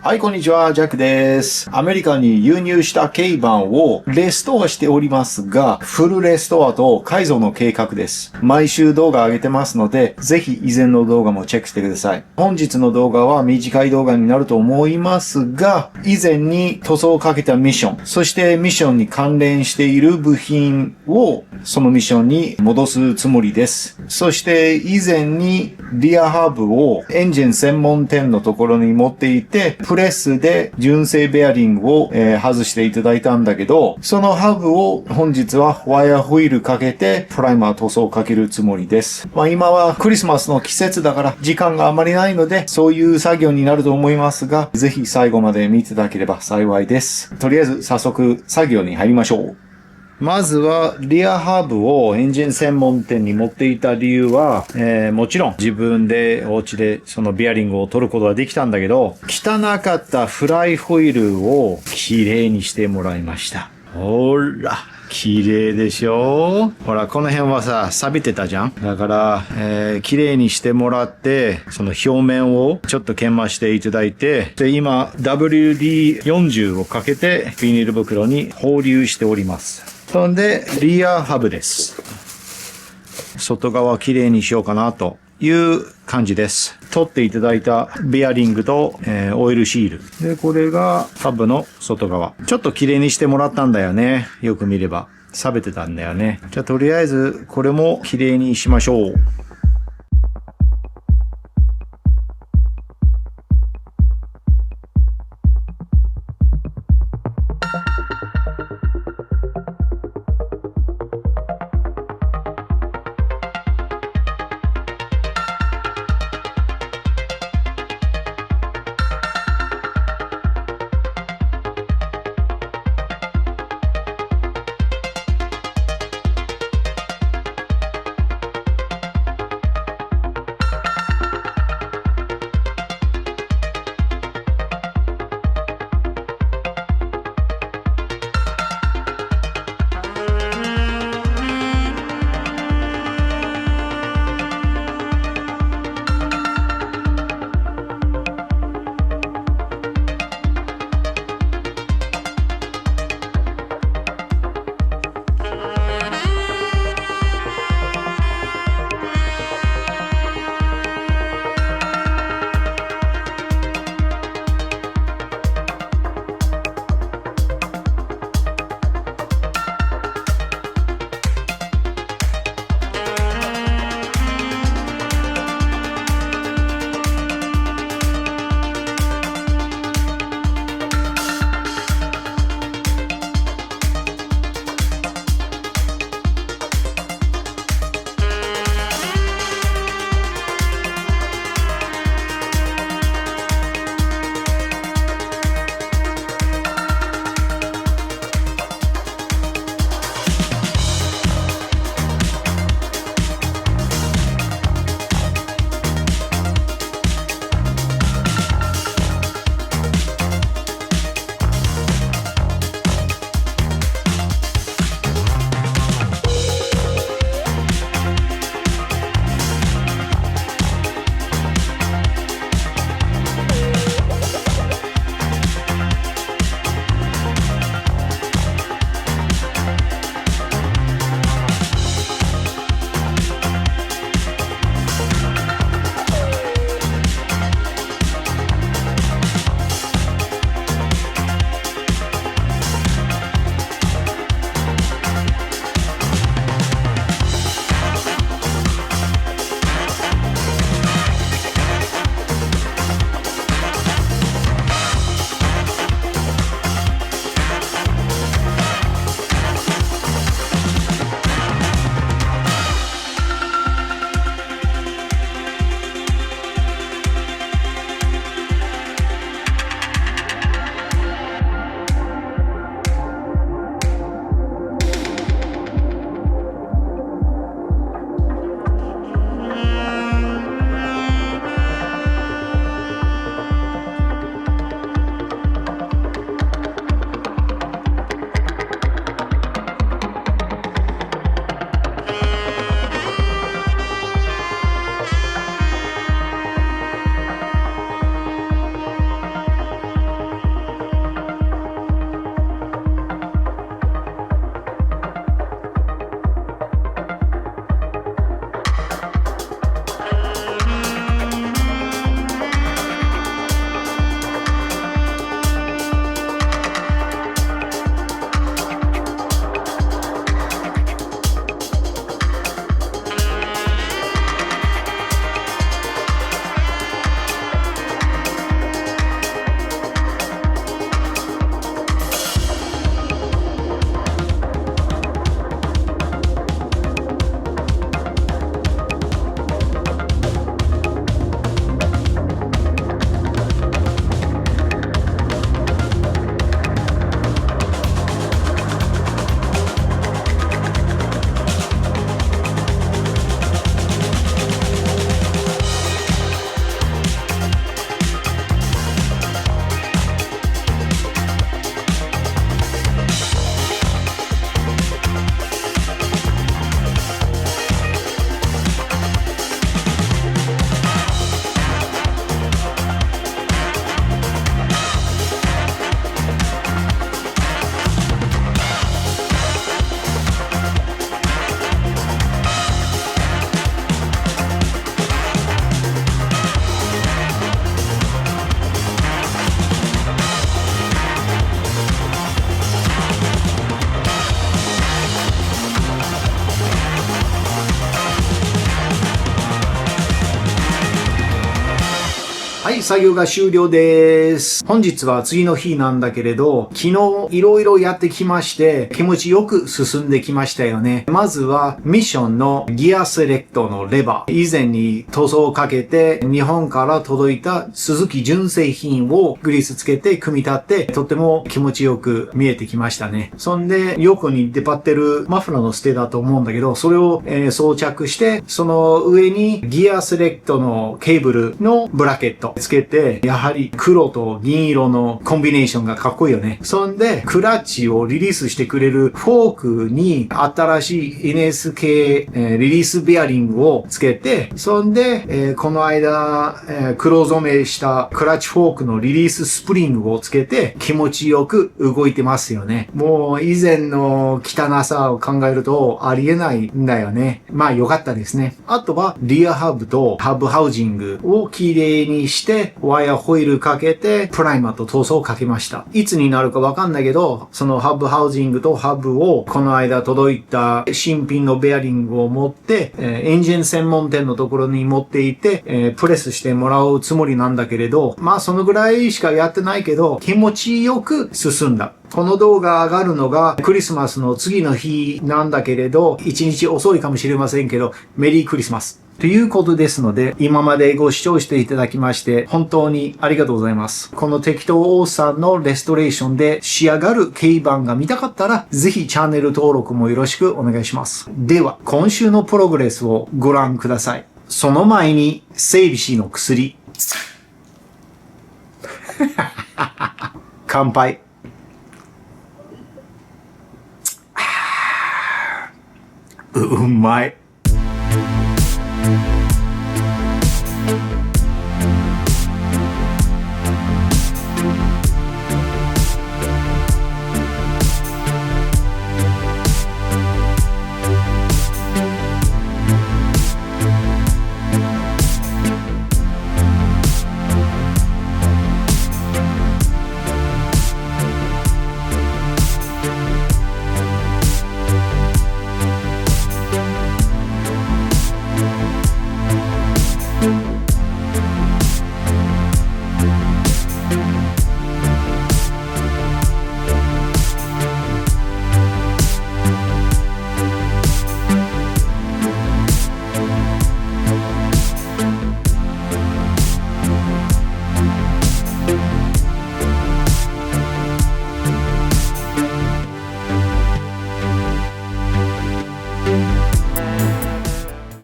はい、こんにちは、ジャックです。アメリカに輸入した軽バンをレストアしておりますが、フルレストアと改造の計画です。毎週動画上げてますので、ぜひ以前の動画もチェックしてください。本日の動画は短い動画になると思いますが、以前に塗装をかけたミッション、そしてミッションに関連している部品をそのミッションに戻すつもりです。そして以前にリアハブをエンジン専門店のところに持っていて、プレスで純正ベアリングを、外していただいたんだけど、そのハブを本日はワイヤーホイールかけてプライマー塗装をかけるつもりです。今はクリスマスの季節だから時間があまりないので、そういう作業になると思いますが、ぜひ最後まで見ていただければ幸いです。とりあえず早速作業に入りましょう。まずは、リアハブをエンジン専門店に持っていた理由は、もちろん自分でお家でそのベアリングを取ることができたんだけど、汚かったフライホイールをきれいにしてもらいました。ほら。綺麗でしょ？ほら、この辺はさ、錆びてたじゃん？だから、綺麗にしてもらって、その表面をちょっと研磨していただいて、で、今、WD-40 をかけて、ビニール袋に放流しております。そんで、リアハブです。外側綺麗にしようかなという感じです。取っていただいたベアリングと、オイルシール。で、これがハブの外側。ちょっと綺麗にしてもらったんだよね。よく見れば。錆びてたんだよね。じゃあとりあえずこれも綺麗にしましょう。はい、作業が終了です。本日は次の日なんだけれど、昨日いろいろやってきまして、気持ちよく進んできましたよね。まずはミッションのギアセレクトのレバー。以前に塗装をかけて、日本から届いた鈴木純正品をグリスつけて組み立って、とっても気持ちよく見えてきましたね。そんで、横に出張ってるマフラーのステだと思うんだけど、それを、装着して、その上にギアセレクトのケーブルのブラケットつけて、やはり黒と銀色のコンビネーションがかっこいいよね。そんで、クラッチをリリースしてくれるフォークに新しい NSK、リリースベアリングをつけて、そんで、この間、黒染めしたクラッチフォークのリリーススプリングをつけて気持ちよく動いてますよね。もう以前の汚さを考えるとありえないんだよね。まあ良かったですね。あとはリアハブとハブハウジングをきれいにしてワイヤーホイールかけてプライマーと塗装をかけました。いつになるかわかんないけど、そのハブハウジングとハブをこの間届いた新品のベアリングを持って、エンジン専門店のところに持っていて、プレスしてもらうつもりなんだけれど、まあそのぐらいしかやってないけど、気持ちよく進んだ。この動画上がるのがクリスマスの次の日なんだけれど、一日遅いかもしれませんけど、メリークリスマス。ということですので、今までご視聴していただきまして、本当にありがとうございます。この適当王さんのレストレーションで仕上がる軽バンが見たかったら、ぜひチャンネル登録もよろしくお願いします。では、今週のプログレスをご覧ください。その前に、整備士の薬。乾杯。うまい。